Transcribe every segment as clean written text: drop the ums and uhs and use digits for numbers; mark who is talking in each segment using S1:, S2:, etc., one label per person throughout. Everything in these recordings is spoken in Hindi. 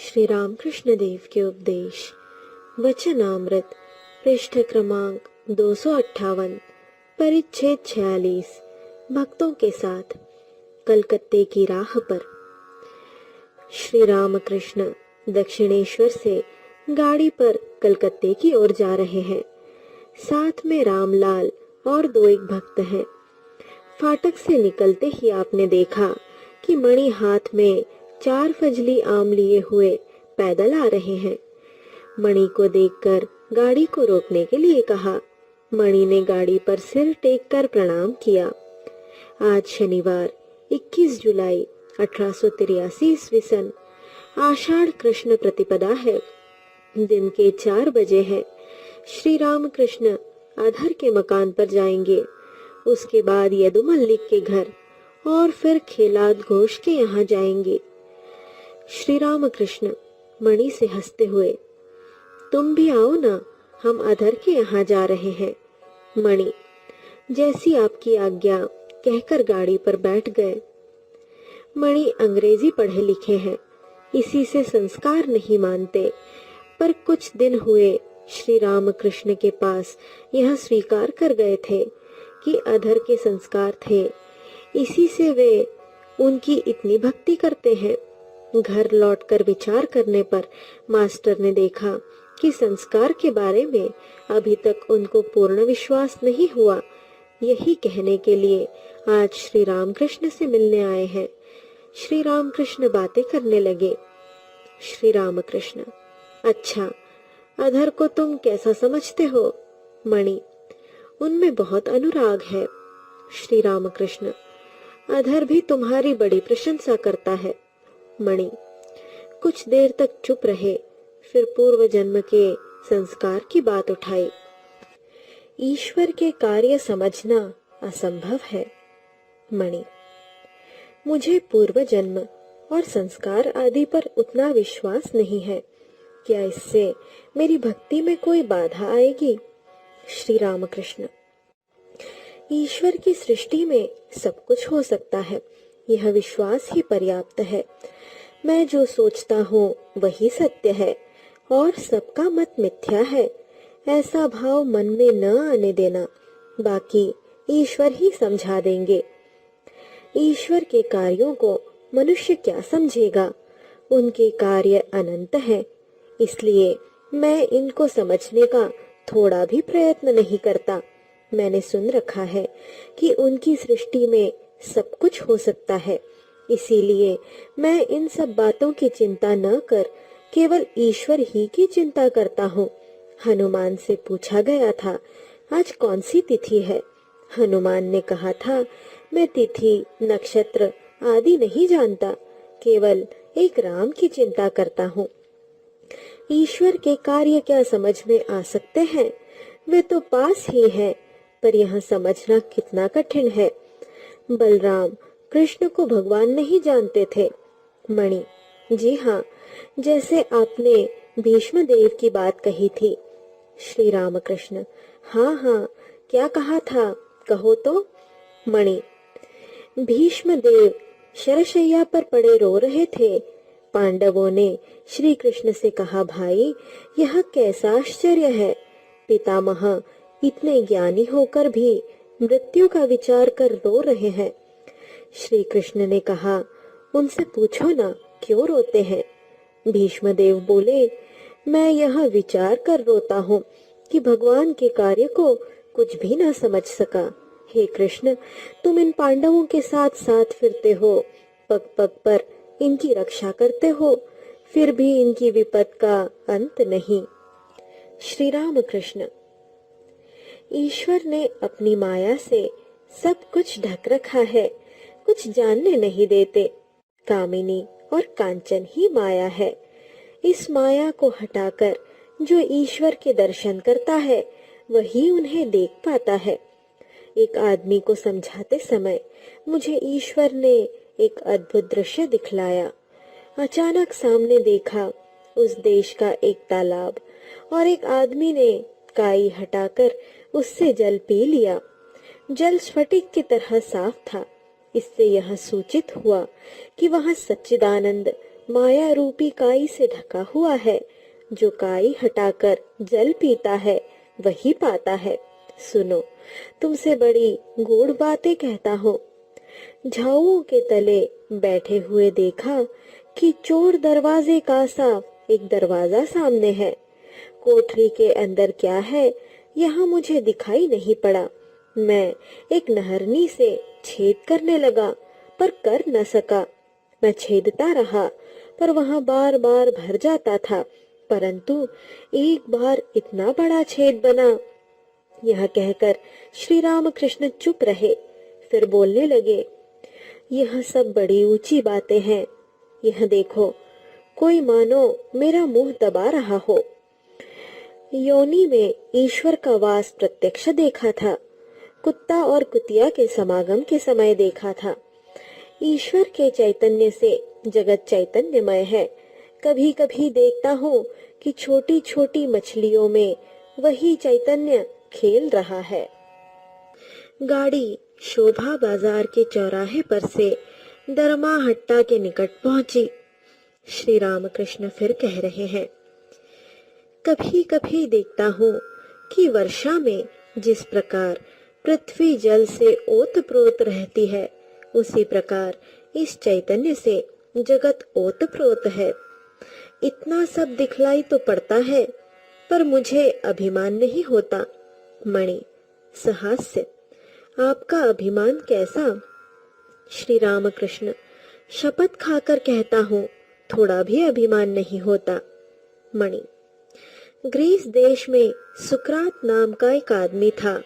S1: श्री रामकृष्ण देव के उपदेश वचनामृत पृष्ठ क्रमांक 258 परिच्छेद 46 भक्तों के साथ कलकत्ते की राह पर। श्री रामकृष्ण दक्षिणेश्वर से गाड़ी पर कलकत्ते की ओर जा रहे हैं। साथ में रामलाल और दो एक भक्त हैं। फाटक से निकलते ही आपने देखा कि मणि हाथ में 4 फजली आम लिए हुए पैदल आ रहे हैं। मणि को देखकर गाड़ी को रोकने के लिए कहा। मणि ने गाड़ी पर सिर टेक कर प्रणाम किया। आज शनिवार 21 जुलाई 1883 ईस्वी सन आषाढ़ कृष्ण प्रतिपदा है। दिन के 4 बजे हैं। श्री रामकृष्ण अधर के मकान पर जाएंगे, उसके बाद यदु मल्लिक के घर और फिर खेलाद घोष के यहाँ जाएंगे। श्री रामकृष्ण मणि से हंसते हुए, तुम भी आओ ना, हम अधर के यहाँ जा रहे हैं। मणि, जैसी आपकी आज्ञा कहकर गाड़ी पर बैठ गए। मणि अंग्रेजी पढ़े लिखे हैं, इसी से संस्कार नहीं मानते, पर कुछ दिन हुए श्री रामकृष्ण के पास यह स्वीकार कर गए थे कि अधर के संस्कार थे, इसी से वे उनकी इतनी भक्ति करते हैं। घर लौटकर विचार करने पर मास्टर ने देखा कि संस्कार के बारे में अभी तक उनको पूर्ण विश्वास नहीं हुआ। यही कहने के लिए आज श्री रामकृष्ण से मिलने आए हैं। श्री रामकृष्ण बातें करने लगे। श्री रामकृष्ण, अच्छा, अधर को तुम कैसा समझते हो? मणि, उनमें बहुत अनुराग है। श्री रामकृष्ण, अधर भी तुम्हारी बड़ी प्रशंसा करता है। मणि, कुछ देर तक चुप रहे, फिर पूर्व जन्म के संस्कार की बात उठाई। ईश्वर के कार्य समझना असंभव है। मणि, मुझे पूर्व जन्म और संस्कार आदि पर उतना विश्वास नहीं है। क्या इससे मेरी भक्ति में कोई बाधा आएगी? श्री रामकृष्ण, ईश्वर की सृष्टि में सब कुछ हो सकता है, यह विश्वास ही पर्याप्त है। मैं जो सोचता हूँ वही सत्य है और सबका मत मिथ्या है, ऐसा भाव मन में न आने देना। बाकी ईश्वर ही समझा देंगे। ईश्वर के कार्यों को मनुष्य क्या समझेगा? उनके कार्य अनंत हैं, इसलिए मैं इनको समझने का थोड़ा भी प्रयत्न नहीं करता। मैंने सुन रखा है कि उनकी सृष्टि में सब कुछ हो सकता है, इसीलिए मैं इन सब बातों की चिंता न कर केवल ईश्वर ही की चिंता करता हूँ। हनुमान से पूछा गया था, आज कौन सी तिथि है? हनुमान ने कहा था, मैं तिथि नक्षत्र आदि नहीं जानता, केवल एक राम की चिंता करता हूँ। ईश्वर के कार्य क्या समझ में आ सकते हैं? वे तो पास ही हैं, पर यह समझना कितना कठिन है। बलराम कृष्ण को भगवान नहीं जानते थे। मणि, जी हाँ, जैसे आपने भीष्म देव की बात कही थी। श्री रामकृष्ण, हाँ हाँ, क्या कहा था, कहो तो। मणि, भीष्म देव शरशैया पर पड़े रो रहे थे। पांडवों ने श्री कृष्ण से कहा, भाई यह कैसा आश्चर्य है, पितामह इतने ज्ञानी होकर भी मृत्यु का विचार कर रो रहे हैं। श्री कृष्ण ने कहा, उनसे पूछो ना क्यों रोते हैं। भीष्मदेव बोले, मैं यह विचार कर रोता हूँ कि भगवान के कार्य को कुछ भी ना समझ सका। हे कृष्ण, तुम इन पांडवों के साथ साथ फिरते हो, पग पग पर इनकी रक्षा करते हो, फिर भी इनकी विपद का अंत नहीं। श्री रामकृष्ण, ईश्वर ने अपनी माया से सब कुछ ढक रखा है, कुछ जानने नहीं देते। कामिनी और कांचन ही माया है। इस माया को हटाकर जो ईश्वर के दर्शन करता है वही उन्हें देख पाता है। एक आदमी को समझाते समय मुझे ईश्वर ने एक अद्भुत दृश्य दिखलाया। अचानक सामने देखा उस देश का एक तालाब और एक आदमी ने काई हटाकर उससे जल पी लिया। जल स्फटिक की तरह साफ था। इससे यह सूचित हुआ कि वहां सच्चिदानंद माया रूपी काई से ढका हुआ है। जो काई हटाकर जल पीता है वही पाता है। सुनो, तुमसे बड़ी गूढ़ बातें कहता हूँ। झाड़ुओं के तले बैठे हुए देखा कि चोर दरवाजे का सा एक दरवाजा सामने है। कोठरी के अंदर क्या है यहाँ मुझे दिखाई नहीं पड़ा। मैं एक नहरनी से छेद करने लगा पर कर न सका। मैं छेदता रहा पर वहां बार बार भर जाता था, परंतु एक बार इतना बड़ा छेद बना। यह कहकर श्री राम कृष्ण चुप रहे, फिर बोलने लगे, यह सब बड़ी ऊंची बातें हैं। यह देखो, कोई मानो मेरा मुंह दबा रहा हो। योनि में ईश्वर का वास प्रत्यक्ष देखा था। कुत्ता और कुतिया के समागम के समय देखा था। ईश्वर के चैतन्य से जगत चैतन्यमय है। कभी कभी देखता हूँ कि छोटी छोटी मछलियों में वही चैतन्य खेल रहा है। गाड़ी शोभा बाजार के चौराहे पर से दरमा हट्टा के निकट पहुंची। श्री रामकृष्ण फिर कह रहे हैं, कभी कभी देखता हूँ कि वर्षा में जिस प्रकार पृथ्वी जल से ओतप्रोत रहती है, उसी प्रकार इस चैतन्य से जगत ओतप्रोत है। इतना सब दिखलाई तो पड़ता है, पर मुझे अभिमान नहीं होता। मणि, सहास्य, आपका अभिमान कैसा? श्री रामकृष्ण, शपथ खाकर कहता हूँ, थोड़ा भी अभिमान नहीं होता। मणि, ग्रीस देश में सुकरात नाम का एक आदमी था।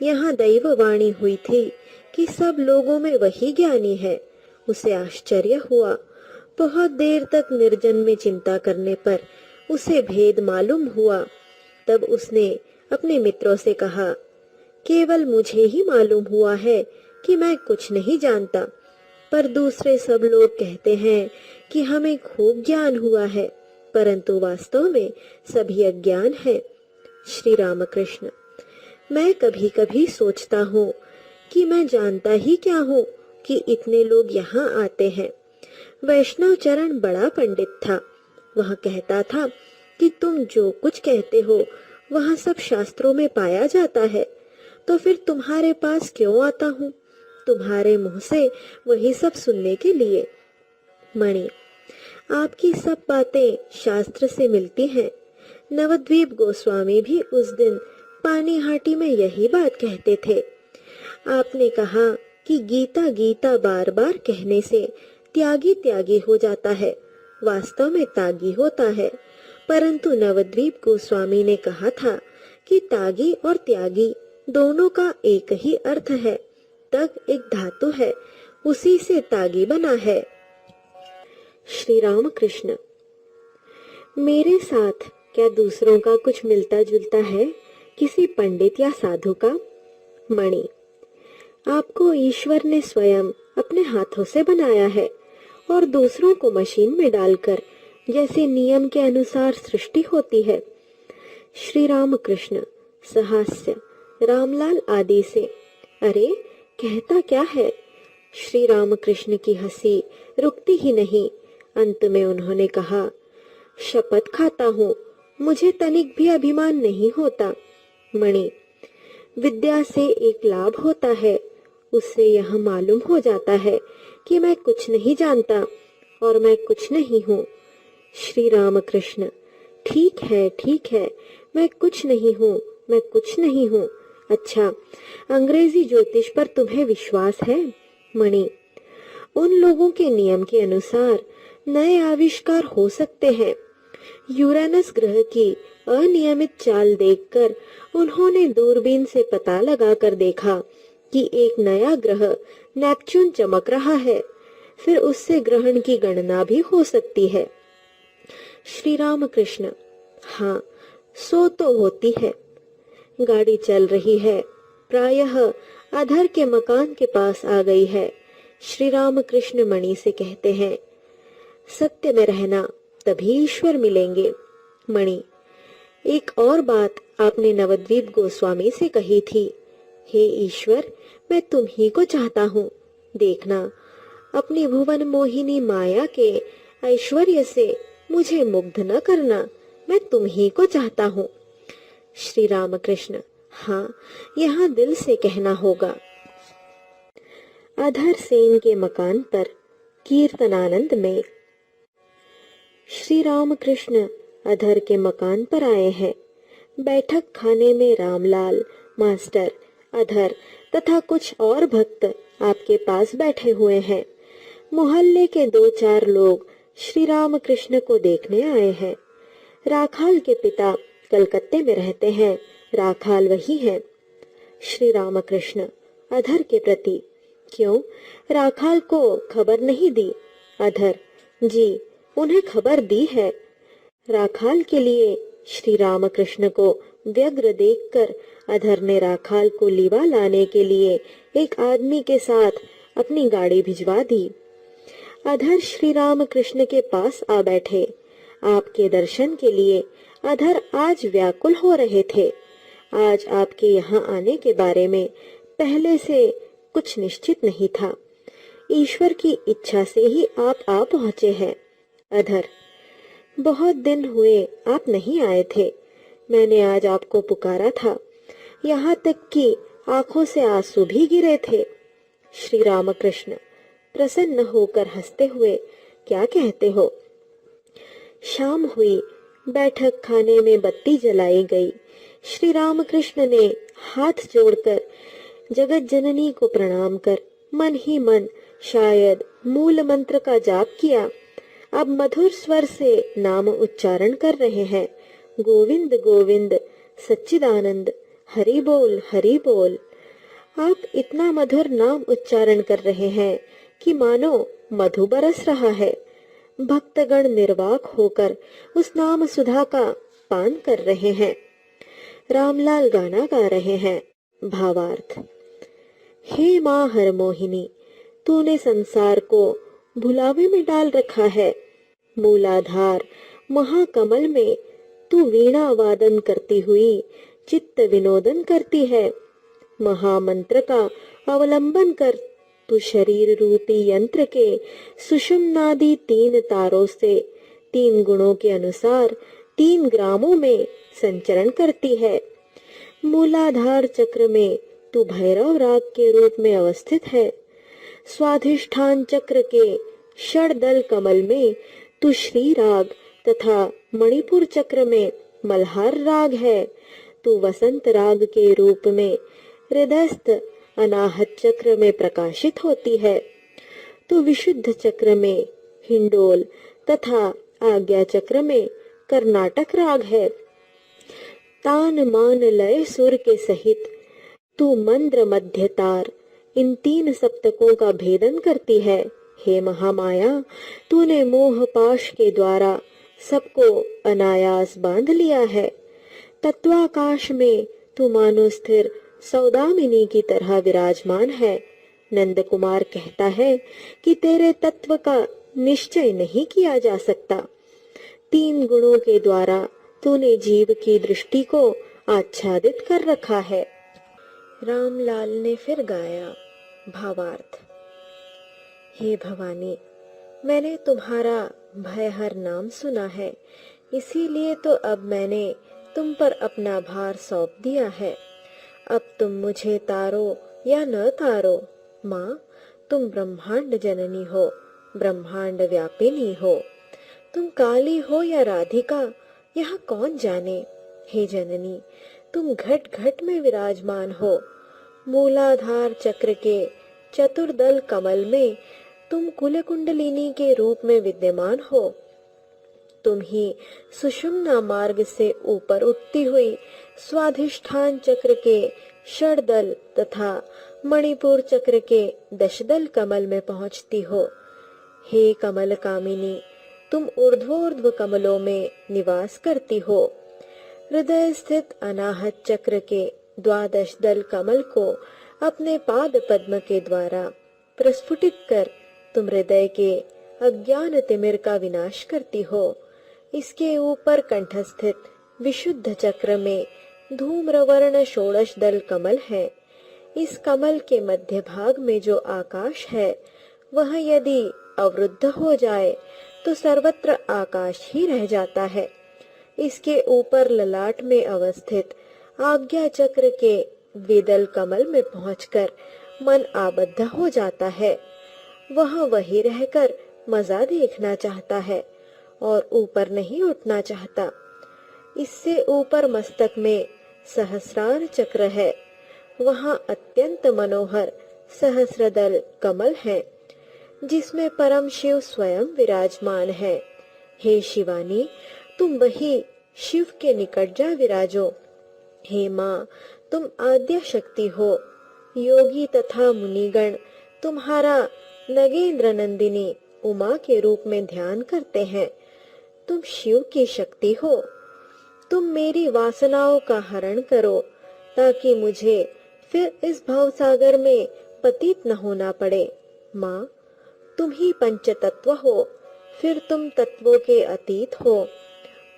S1: यहाँ दैववाणी हुई थी कि सब लोगों में वही ज्ञानी है। उसे आश्चर्य हुआ। बहुत देर तक निर्जन में चिंता करने पर उसे भेद मालूम हुआ। तब उसने अपने मित्रों से कहा, केवल मुझे ही मालूम हुआ है कि मैं कुछ नहीं जानता, पर दूसरे सब लोग कहते हैं कि हमें खूब ज्ञान हुआ है, परंतु वास्तव में सभी अज्ञान है। श्री रामकृष्ण, मैं कभी कभी सोचता हूँ कि मैं जानता ही क्या हूँ कि इतने लोग यहाँ आते हैं। वैष्णव चरण बड़ा पंडित था। वह कहता था कि तुम जो कुछ कहते हो वह सब शास्त्रों में पाया जाता है, तो फिर तुम्हारे पास क्यों आता हूँ? तुम्हारे मुंह से वही सब सुनने के लिए। मणि, आपकी सब बातें शास्त्र से मिलती हैं। नवद्वीप गोस्वामी भी उस दिन पानीहाटी में यही बात कहते थे। आपने कहा कि गीता गीता बार बार कहने से त्यागी त्यागी हो जाता है, वास्तव में त्यागी होता है। परंतु नवद्वीप गोस्वामी ने कहा था कि त्यागी और त्यागी दोनों का एक ही अर्थ है। तग एक धातु है, उसी से त्यागी बना है। श्री रामकृष्ण, मेरे साथ क्या दूसरों का कुछ मिलता जुलता है, किसी पंडित या साधु का? मणि, आपको ईश्वर ने स्वयं अपने हाथों से बनाया है और दूसरों को मशीन में डालकर जैसे नियम के अनुसार सृष्टि होती है। श्री रामकृष्ण, सहास्य, रामलाल आदि से, अरे कहता क्या है? श्री रामकृष्ण की हंसी रुकती ही नहीं। अंत में उन्होंने कहा, शपथ खाता हूँ, मुझे तनिक भी अभिमान नहीं होता। मणि, विद्या से एक लाभ होता है, उससे यह मालूम हो जाता है कि मैं कुछ नहीं जानता और मैं कुछ नहीं हूँ। श्री रामकृष्ण, ठीक है, मैं कुछ नहीं हूँ, मैं कुछ नहीं हूँ। अच्छा, अंग्रेजी ज्योतिष पर तुम्हें विश्वास है? मणि, उन लोगों के नियम के अनुसार नए आविष्कार हो सकते हैं। यूरेनस ग्रह की अनियमित चाल देखकर उन्होंने दूरबीन से पता लगाकर देखा कि एक नया ग्रह नेपच्यून चमक रहा है। फिर उससे ग्रहण की गणना भी हो सकती है। श्री रामकृष्ण, हाँ, सो तो होती है। गाड़ी चल रही है, प्रायः अधर के मकान के पास आ गई है। श्री रामकृष्ण मणि से कहते हैं, सत्य में रहना, तभी ईश्वर मिलेंगे। मणि, एक और बात आपने नवद्वीप गोस्वामी से कही थी, हे ईश्वर, मैं तुम ही को चाहता हूँ। देखना, अपनी भुवन मोहिनी माया के ऐश्वर्य से मुझे मुग्ध न करना, मैं तुम ही को चाहता हूँ। श्री रामकृष्ण, हाँ, यहाँ दिल से कहना होगा। अधर सेन के मकान पर कीर्तनानंद में। श्री रामकृष्ण अधर के मकान पर आए हैं। बैठक खाने में रामलाल, मास्टर, अधर तथा कुछ और भक्त आपके पास बैठे हुए हैं। मोहल्ले के 2-4 लोग श्री रामकृष्ण को देखने आए हैं। राखाल के पिता कलकत्ते में रहते हैं। राखाल वही है। श्री रामकृष्ण अधर के प्रति, क्यों, राखाल को खबर नहीं दी? अधर, जी, उन्हें खबर दी है। राखाल के लिए श्री रामकृष्ण को व्यग्र देखकर अधर ने राखाल को लीवा लाने के लिए एक आदमी के साथ अपनी गाड़ी भिजवा दी। अधर श्री रामकृष्ण के पास आ बैठे। आपके दर्शन के लिए अधर आज व्याकुल हो रहे थे। आज आपके यहाँ आने के बारे में पहले से कुछ निश्चित नहीं था। ईश्वर की इच्छा से ही आप आ पहुँचे हैं। अधर, बहुत दिन हुए आप नहीं आए थे। मैंने आज आपको पुकारा था, यहाँ तक कि आंखों से आंसू भी गिरे थे। श्री रामकृष्ण प्रसन्न होकर हंसते हुए, क्या कहते हो? शाम हुई। बैठक खाने में बत्ती जलाई गई। श्री रामकृष्ण ने हाथ जोड़कर जगत जननी को प्रणाम कर मन ही मन शायद मूल मंत्र का जाप किया। अब मधुर स्वर से नाम उच्चारण कर रहे हैं, गोविंद गोविंद सच्चिदानंद, हरि बोल हरि बोल। आप इतना मधुर नाम उच्चारण कर रहे हैं कि मानो मधु बरस रहा है। भक्तगण निर्वाक होकर उस नाम सुधा का पान कर रहे हैं। रामलाल गाना गा रहे हैं। भावार्थ, हे माँ हरमोहिनी, तूने संसार को भुलावे में डाल रखा है। मूलाधार महाकमल में तू वीणा वादन करती हुई चित्त विनोदन करती है। महामंत्र का अवलंबन कर तू शरीर रूपी यंत्र के सुषुम्नादि 3 तारों से 3 गुणों के अनुसार 3 ग्रामों में संचरण करती है। मूलाधार चक्र में तू भैरव राग के रूप में अवस्थित है। स्वाधिष्ठान चक्र के षडदल कमल में तू श्री राग तथा मणिपुर चक्र में मल्हार राग है। तू वसंत राग के रूप में हृदयस्थ अनाहत चक्र में प्रकाशित होती है। तू विशुद्ध चक्र में हिंडोल तथा आज्ञा चक्र में कर्नाटक राग है। तान मान लय सुर के सहित तू मंद्र मध्य तार इन 3 सप्तकों का भेदन करती है। हे महामाया, तूने मोह पाश के द्वारा सबको अनायास बांध लिया है। तत्वाकाश में तू मानो स्थिर सौदामिनी की तरह विराजमान है। नंद कुमार कहता है कि तेरे तत्व का निश्चय नहीं किया जा सकता। 3 गुणों के द्वारा तूने जीव की दृष्टि को आच्छादित कर रखा है। रामलाल ने फिर गाया। भावार्थ, हे भवानी, मैंने तुम्हारा भयहर नाम सुना है, इसीलिए तो अब मैंने तुम पर अपना भार सौंप दिया है। अब तुम मुझे तारो या न तारो, माँ, तुम ब्रह्मांड जननी हो, ब्रह्मांड व्यापिनी हो। तुम काली हो या राधिका, यह कौन जाने। हे जननी, तुम घट घट में विराजमान हो। मूलाधार चक्र के चतुर्दल कमल में तुम कुल कुंडलिनी के रूप में विद्यमान हो। तुम ही सुषुम्ना मार्ग से ऊपर उठती हुई स्वाधिष्ठान चक्र के षडदल तथा मणिपुर चक्र के दशदल कमल में पहुंचती हो। हे कमल कामिनी, तुम ऊर्ध्वोर्ध्व कमलों में निवास करती हो। हृदय स्थित अनाहत चक्र के 12 दल कमल को अपने पाद पद्म के द्वारा प्रस्फुटित कर तुम हृदय के अज्ञान तिमिर का विनाश करती हो। इसके ऊपर कंठस्थित विशुद्ध चक्र में धूम्रवर्ण 16 दल कमल है। इस कमल के मध्य भाग में जो आकाश है, वह यदि अवरुद्ध हो जाए तो सर्वत्र आकाश ही रह जाता है। इसके ऊपर ललाट में अवस्थित आज्ञा चक्र के द्विदल कमल में पहुंचकर मन आबद्ध हो जाता है। वह वही रहकर मजा देखना चाहता है और ऊपर नहीं उठना चाहता। इससे ऊपर मस्तक में सहस्रार चक्र है। वहाँ अत्यंत मनोहर सहस्रदल कमल है जिसमें परम शिव स्वयं विराजमान है। हे शिवानी, तुम वही शिव के निकट जा विराजो। हे माँ, तुम आद्य शक्ति हो। योगी तथा मुनिगण तुम्हारा नगेंद्र नंदिनी उमा के रूप में ध्यान करते हैं। तुम शिव की शक्ति हो। तुम मेरी वासनाओं का हरण करो ताकि मुझे फिर इस भवसागर में पतित न होना पड़े। माँ, तुम ही पंच तत्व हो, फिर तुम तत्वों के अतीत हो।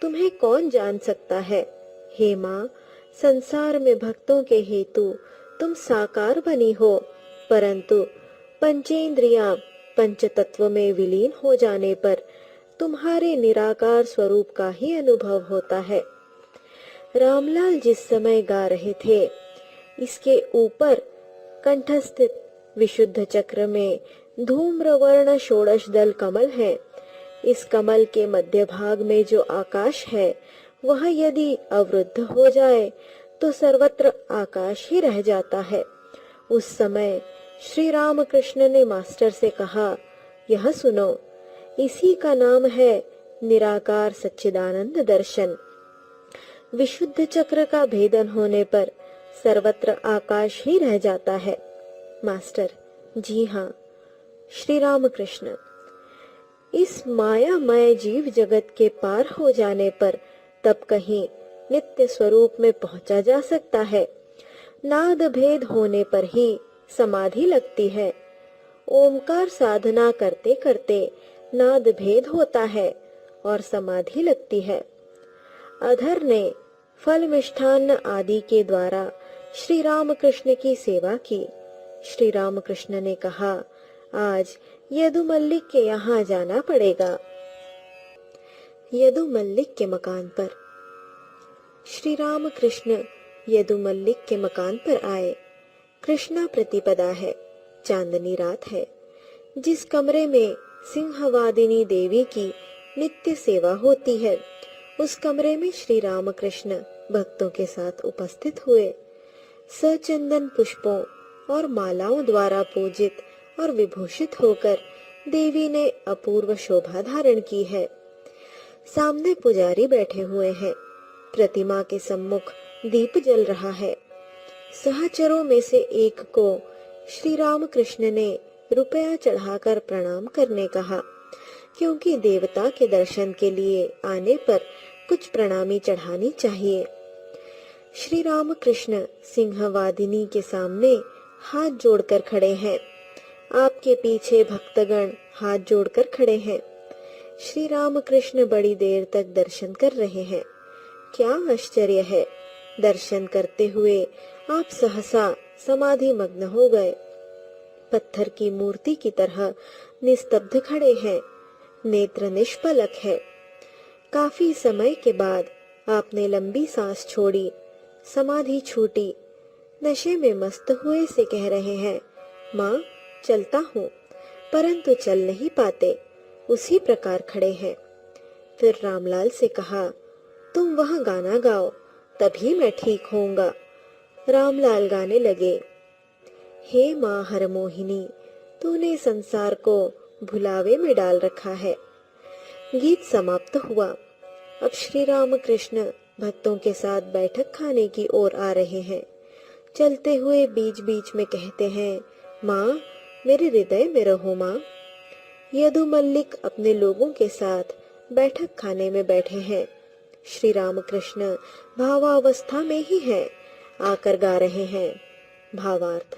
S1: तुम्हें कौन जान सकता है। हे माँ, संसार में भक्तों के हेतु तुम साकार बनी हो, परंतु पंचेंद्रियां पंच तत्व में विलीन हो जाने पर तुम्हारे निराकार स्वरूप का ही अनुभव होता है। रामलाल जिस समय गा रहे थे, इसके ऊपर कंठस्थित विशुद्ध चक्र में धूम्रवर्ण षोडश दल कमल है। इस कमल के मध्य भाग में जो आकाश है, वह यदि अवरुद्ध हो जाए तो सर्वत्र आकाश ही रह जाता है। उस समय श्री राम कृष्ण ने मास्टर से कहा, यह सुनो, इसी का नाम है निराकार सच्चिदानंद दर्शन। विशुद्ध चक्र का भेदन होने पर सर्वत्र आकाश ही रह जाता है। मास्टर, जी हाँ। श्री राम कृष्ण, इस मायामय जीव जगत के पार हो जाने पर तब कहीं नित्य स्वरूप में पहुंचा जा सकता है। नाद भेद होने पर ही समाधि लगती है। ओमकार साधना करते करते नाद भेद होता है और समाधि लगती है। अधर ने फल मिष्ठान्न आदि के द्वारा श्री राम कृष्ण की सेवा की। श्री राम कृष्ण ने कहा, आज यदु मल्लिक के यहाँ जाना पड़ेगा। यदु मल्लिक के मकान पर श्री राम कृष्ण यदु मल्लिक के मकान पर आए। कृष्णा प्रतिपदा है, चांदनी रात है। जिस कमरे में सिंहवादिनी देवी की नित्य सेवा होती है, उस कमरे में श्री राम कृष्ण भक्तों के साथ उपस्थित हुए। सचंदन पुष्पों और मालाओं द्वारा पूजित और विभूषित होकर देवी ने अपूर्व शोभा धारण की है। सामने पुजारी बैठे हुए हैं। प्रतिमा के सम्मुख दीप जल रहा है। सहचरों में से एक को श्री राम कृष्ण ने रुपया चढ़ाकर प्रणाम करने कहा, क्योंकि देवता के दर्शन के लिए आने पर कुछ प्रणामी चढ़ानी चाहिए। श्री राम कृष्ण सिंहवादिनी के सामने हाथ जोड़कर खड़े हैं। आपके पीछे भक्तगण हाथ जोड़कर खड़े हैं। श्री राम कृष्ण बड़ी देर तक दर्शन कर रहे हैं। क्या आश्चर्य है, दर्शन करते हुए आप सहसा समाधि मग्न हो गए। पत्थर की मूर्ति की तरह निस्तब्ध खड़े हैं, नेत्र निष्पलक है। काफी समय के बाद आपने लंबी सांस छोड़ी, समाधि छूटी। नशे में मस्त हुए से कह रहे हैं, माँ चलता हूँ, परंतु चल नहीं पाते। उसी प्रकार खड़े हैं। फिर रामलाल से कहा, तुम वह गाना गाओ, तभी मैं ठीक होऊंगा। रामलाल गाने लगे। हे माँ हरमोहिनी, तूने संसार को भुलावे में डाल रखा है। गीत समाप्त हुआ। अब श्री राम कृष्ण भक्तों के साथ बैठक खाने की ओर आ रहे हैं। चलते हुए बीच बीच में कहते हैं, माँ मेरे हृदय में रहो माँ। यदु मल्लिक अपने लोगों के साथ बैठक खाने में बैठे हैं। श्री राम कृष्ण भावावस्था में ही हैं, आकर गा रहे हैं। भावार्थ,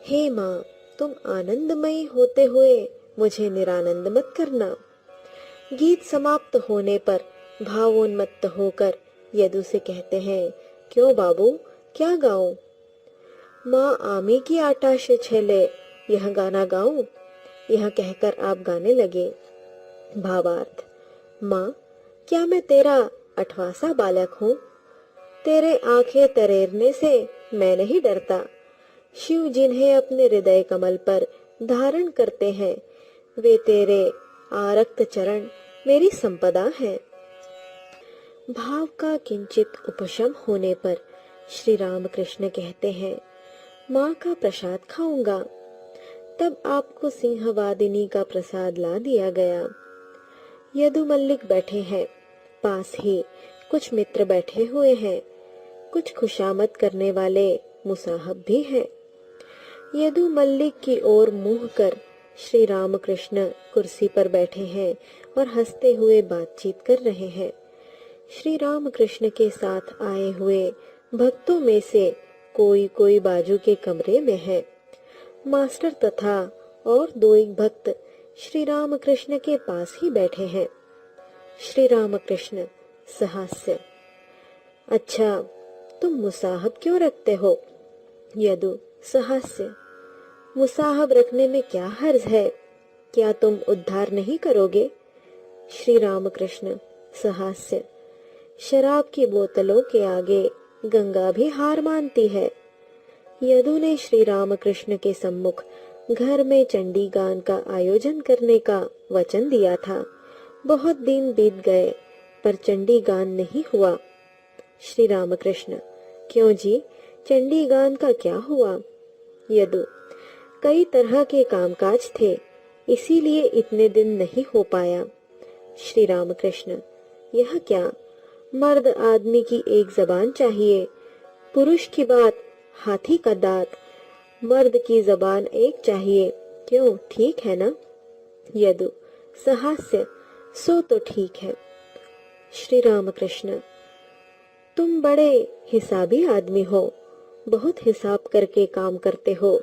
S1: हे माँ, तुम आनंदमयी होते हुए मुझे निरानंद मत करना। गीत समाप्त होने पर भावोन्मत्त होकर यदु से कहते हैं, क्यों बाबू, क्या गाऊं? माँ आमी की आटा से छेले, यह गाना गाऊं? यह कहकर आप गाने लगे। भावार्थ, माँ, क्या मैं तेरा 8वां बालक हूँ? तेरे आंखें तरेरने से मैं नहीं डरता। शिव जिन्हें अपने हृदय कमल पर धारण करते हैं, वे तेरे आरक्त चरण मेरी संपदा हैं। भाव का किंचित उपशम होने पर श्री रामकृष्ण कहते हैं, माँ का प्रसाद खाऊंगा। तब आपको सिंहवादिनी का प्रसाद ला दिया गया। यदु मल्लिक बैठे हैं, पास ही कुछ मित्र बैठे हुए हैं, कुछ खुशामद करने वाले मुसाहब भी हैं। यदु मल्लिक की ओर मुंह कर श्री रामकृष्ण कुर्सी पर बैठे हैं और हंसते हुए बातचीत कर रहे हैं। श्री रामकृष्ण के साथ आए हुए भक्तों में से कोई कोई बाजू के कमरे में है। मास्टर तथा और 2 भक्त श्री रामकृष्ण के पास ही बैठे हैं। श्री रामकृष्ण सहास्य, अच्छा, तुम मुसाहब क्यों रखते हो? यदु सहास्य, मुसाहब रखने में क्या हर्ज है? क्या तुम उद्धार नहीं करोगे? श्री रामकृष्ण सहास्य, शराब की बोतलों के आगे गंगा भी हार मानती है। यदु ने श्री रामकृष्ण के सम्मुख घर में चंडी गान का आयोजन करने का वचन दिया था। बहुत दिन बीत गए पर चंडी गान नहीं हुआ। श्री रामकृष्ण, क्यों जी, चंडी गान का क्या हुआ? यदु, कई तरह के कामकाज थे, इसीलिए इतने दिन नहीं हो पाया। श्री रामकृष्ण, यह क्या, मर्द आदमी की एक जबान चाहिए, पुरुष की बात हाथी का दांत, मर्द की जबान एक चाहिए, क्यों, ठीक है ना? यदु सहास्य, सो तो ठीक है। श्री रामकृष्ण, तुम बड़े हिसाबी आदमी हो, बहुत हिसाब करके काम करते हो।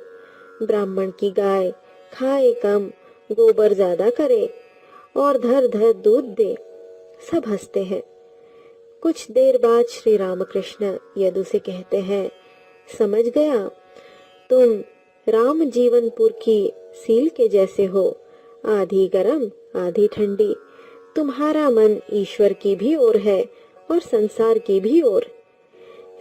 S1: ब्राह्मण की गाय खाए कम, गोबर ज्यादा करे और धर धर दूध दे। सब हंसते हैं। कुछ देर बाद श्री रामकृष्ण यदु से कहते हैं, समझ गया, तुम राम जीवनपुर की सील के जैसे हो, आधी गरम आधी ठंडी। तुम्हारा मन ईश्वर की भी ओर है और संसार की भी ओर।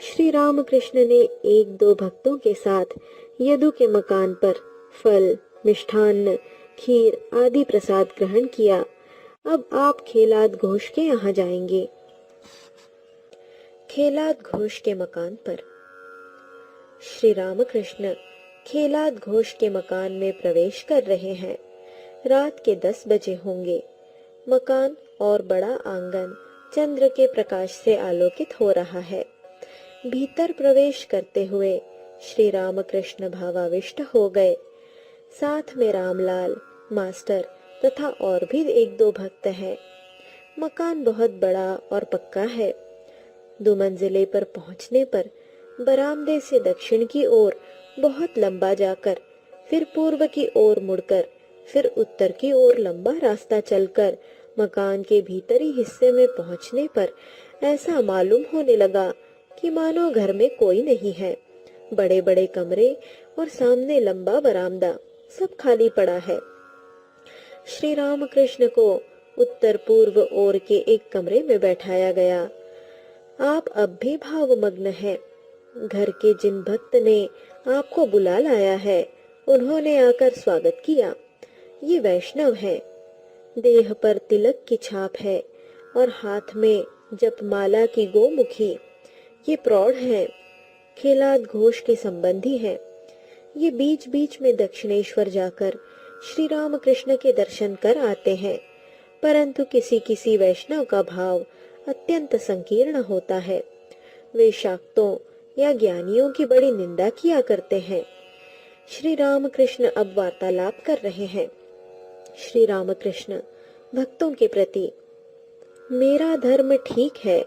S1: श्री रामकृष्ण ने 1-2 भक्तों के साथ यदु के मकान पर फल, मिष्ठान्न, खीर आदि प्रसाद ग्रहण किया। अब आप खेलाद घोष के यहाँ जाएंगे। खेलाद घोष के मकान पर श्री रामकृष्ण खेलाद घोष के मकान में प्रवेश कर रहे हैं। रात के 10 बजे होंगे। मकान और बड़ा आंगन चंद्र के प्रकाश से आलोकित हो रहा है। भीतर प्रवेश करते हुए श्री रामकृष्ण भावाविष्ट हो गए। साथ में रामलाल, मास्टर तथा और भी 1-2 भक्त हैं। मकान बहुत बड़ा और पक्का है। 2 मंजिले पर पहुंचने पर बरामदे से दक्षिण की ओर बहुत लंबा जाकर, फिर पूर्व की ओर मुड़कर, फिर उत्तर की ओर लंबा रास्ता चलकर मकान के भीतरी हिस्से में पहुंचने पर ऐसा मालूम होने लगा कि मानो घर में कोई नहीं है। बड़े बड़े कमरे और सामने लंबा बरामदा, सब खाली पड़ा है। श्री रामकृष्ण को उत्तर पूर्व ओर के एक कमरे में बैठाया गया। आप अब भी भावमग्न हैं। घर के जिन भक्त ने आपको बुला लाया है, उन्होंने आकर स्वागत किया। ये वैष्णव है। देह पर तिलक की छाप है और हाथ में जपमाला की गोमुखी। ये प्रौढ़ हैं, खेलाद घोष के संबंधी हैं। ये बीच बीच में दक्षिणेश्वर जाकर श्री रामकृष्ण के दर्शन कर आते हैं, परंतु किसी किसी वैष्णव का भाव अत्यंत संकीर्ण होता है। वे शाक्तों या ज्ञानियों की बड़ी निंदा किया करते हैं। श्री रामकृष्ण अब वार्तालाप कर रहे हैं। श्री रामकृष्ण भक्तों के प्रति, मेरा धर्म ठीक है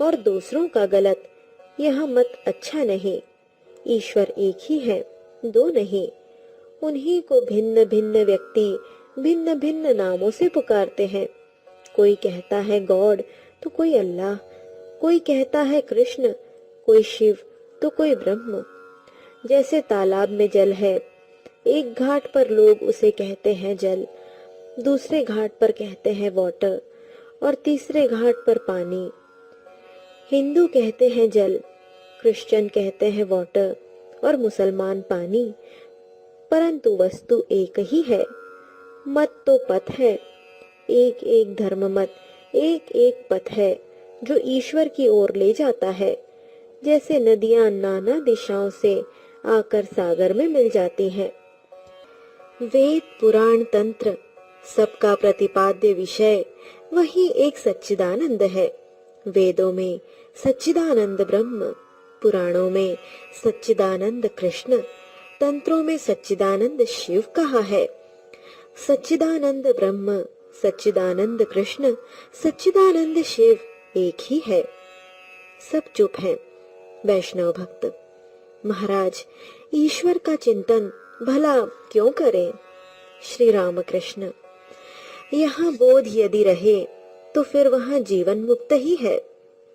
S1: और दूसरों का गलत, यह मत अच्छा नहीं। ईश्वर एक ही है, 2 नहीं। उन्हीं को भिन्न भिन्न व्यक्ति भिन्न भिन्न नामों से पुकारते हैं। कोई कहता है गॉड तो कोई अल्लाह, कोई कहता है कृष्ण, कोई शिव तो कोई ब्रह्म। जैसे तालाब में जल है, एक घाट पर लोग उसे कहते हैं जल, दूसरे घाट पर कहते हैं वाटर और तीसरे घाट पर पानी। हिंदू कहते हैं जल, क्रिश्चियन कहते हैं वाटर और मुसलमान पानी, परंतु वस्तु एक ही है। मत तो पथ है, एक एक धर्म मत, एक एक पथ है जो ईश्वर की ओर ले जाता है। जैसे नदियां नाना दिशाओं से आकर सागर में मिल जाती हैं। वेद पुराण तंत्र सबका प्रतिपाद्य विषय वही एक सच्चिदानंद है। वेदों में सच्चिदानंद ब्रह्म, पुराणों में सच्चिदानंद कृष्ण, तंत्रों में सच्चिदानंद शिव कहा है। सच्चिदानंद ब्रह्म, सच्चिदानंद कृष्ण, सच्चिदानंद शिव एक ही है। सब चुप हैं। वैष्णव भक्त: महाराज, ईश्वर का चिंतन भला क्यों करें? श्री रामकृष्ण: यहाँ बोध यदि रहे तो फिर वहाँ जीवन मुक्त ही है,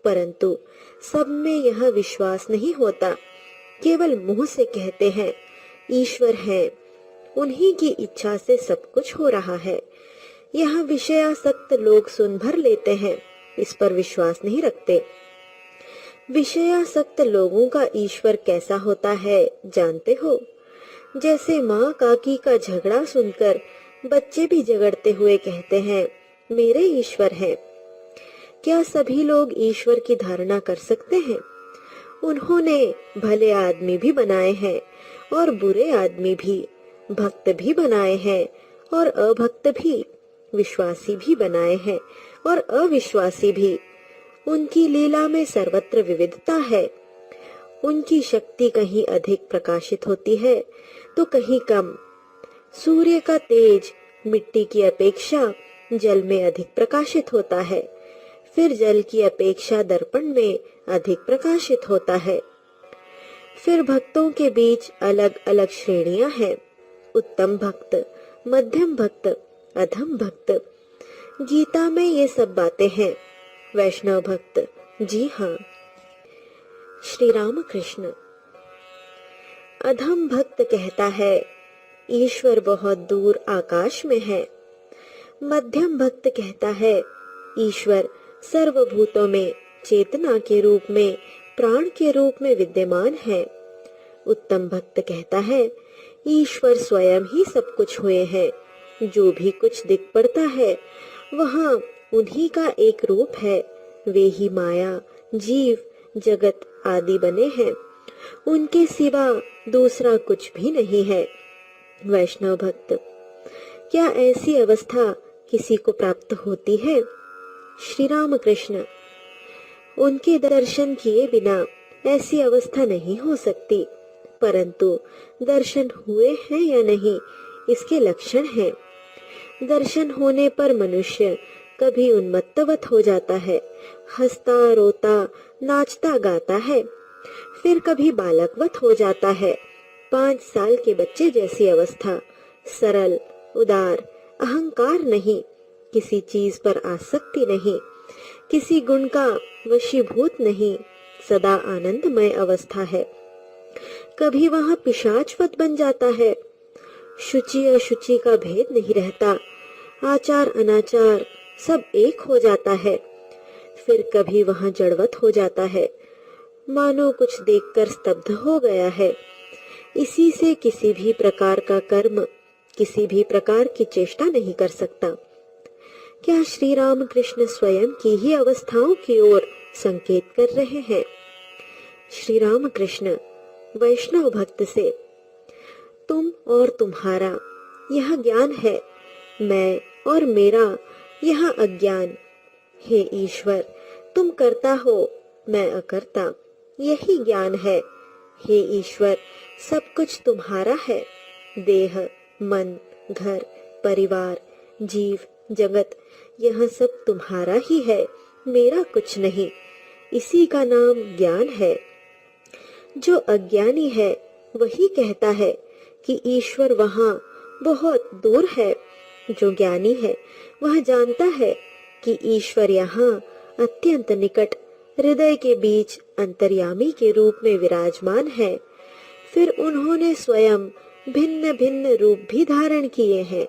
S1: परंतु सब में यह विश्वास नहीं होता। केवल मुंह से कहते हैं ईश्वर है, उन्हीं की इच्छा से सब कुछ हो रहा है। यहाँ विषयासक्त लोग सुन भर लेते हैं, इस पर विश्वास नहीं रखते। विषयासक्त लोगों का ईश्वर कैसा होता है जानते हो? जैसे माँ काकी का झगड़ा सुनकर बच्चे भी झगड़ते हुए कहते हैं मेरे ईश्वर हैं। क्या सभी लोग ईश्वर की धारणा कर सकते हैं? उन्होंने भले आदमी भी बनाए हैं और बुरे आदमी भी, भक्त भी बनाए हैं और अभक्त भी, विश्वासी भी बनाए हैं और अविश्वासी भी। उनकी लीला में सर्वत्र विविधता है। उनकी शक्ति कहीं अधिक प्रकाशित होती है तो कहीं कम। सूर्य का तेज मिट्टी की अपेक्षा जल में अधिक प्रकाशित होता है, फिर जल की अपेक्षा दर्पण में अधिक प्रकाशित होता है। फिर भक्तों के बीच अलग अलग श्रेणियां हैं, उत्तम भक्त, मध्यम भक्त, अधम भक्त। गीता में ये सब बातें हैं। वैष्णव भक्त: जी हाँ। श्री रामकृष्ण: अधम भक्त कहता है ईश्वर बहुत दूर आकाश में है। मध्यम भक्त कहता है ईश्वर सर्वभूतों में चेतना के रूप में, प्राण के रूप में विद्यमान है। उत्तम भक्त कहता है ईश्वर स्वयं ही सब कुछ हुए हैं। जो भी कुछ दिख पड़ता है वहाँ उन्हीं का एक रूप है। वे ही माया, जीव, जगत आदि बने हैं। उनके सिवा दूसरा कुछ भी नहीं है। वैष्णव भक्त: क्या ऐसी अवस्था किसी को प्राप्त होती है? श्री रामकृष्ण: उनके दर्शन किए बिना ऐसी अवस्था नहीं हो सकती, परंतु दर्शन हुए हैं या नहीं इसके लक्षण हैं। दर्शन होने पर मनुष्य कभी उन्मत्तवत हो जाता है, हंसता रोता नाचता गाता है। फिर कभी बालकवत हो जाता है, 5 साल के बच्चे जैसी अवस्था, सरल, उदार, अहंकार नहीं, किसी चीज पर आसक्ति नहीं, किसी गुण का वशीभूत नहीं, सदा आनंदमय अवस्था है। कभी वहाँ पिशाचवत बन जाता है, शुचि अशुचि का भेद नहीं रहता, आचार अनाचार सब एक हो जाता है। फिर कभी वहाँ जड़वत हो जाता है, मानो कुछ देखकर स्तब्ध हो गया है। इसी से किसी भी प्रकार का कर्म, किसी भी प्रकार की चेष्टा नहीं कर सकता। क्या श्री राम कृष्ण स्वयं की ही अवस्थाओं की ओर संकेत कर रहे हैं? श्री राम कृष्ण वैष्णव भक्त से: तुम और तुम्हारा यह ज्ञान है, मैं और मेरा यह अज्ञान। हे ईश्वर, तुम करता हो, मैं अकर्ता, यही ज्ञान है। हे ईश्वर, सब कुछ तुम्हारा है। देह, मन, घर, परिवार, जीव, जगत, यह सब तुम्हारा ही है, मेरा कुछ नहीं। इसी का नाम ज्ञान है। जो अज्ञानी है वही कहता है कि ईश्वर वहाँ बहुत दूर है। जो ज्ञानी है वह जानता है कि ईश्वर यहाँ अत्यंत निकट, हृदय के बीच अंतर्यामी के रूप में विराजमान है। फिर उन्होंने स्वयं भिन्न भिन्न रूप भी धारण किए हैं।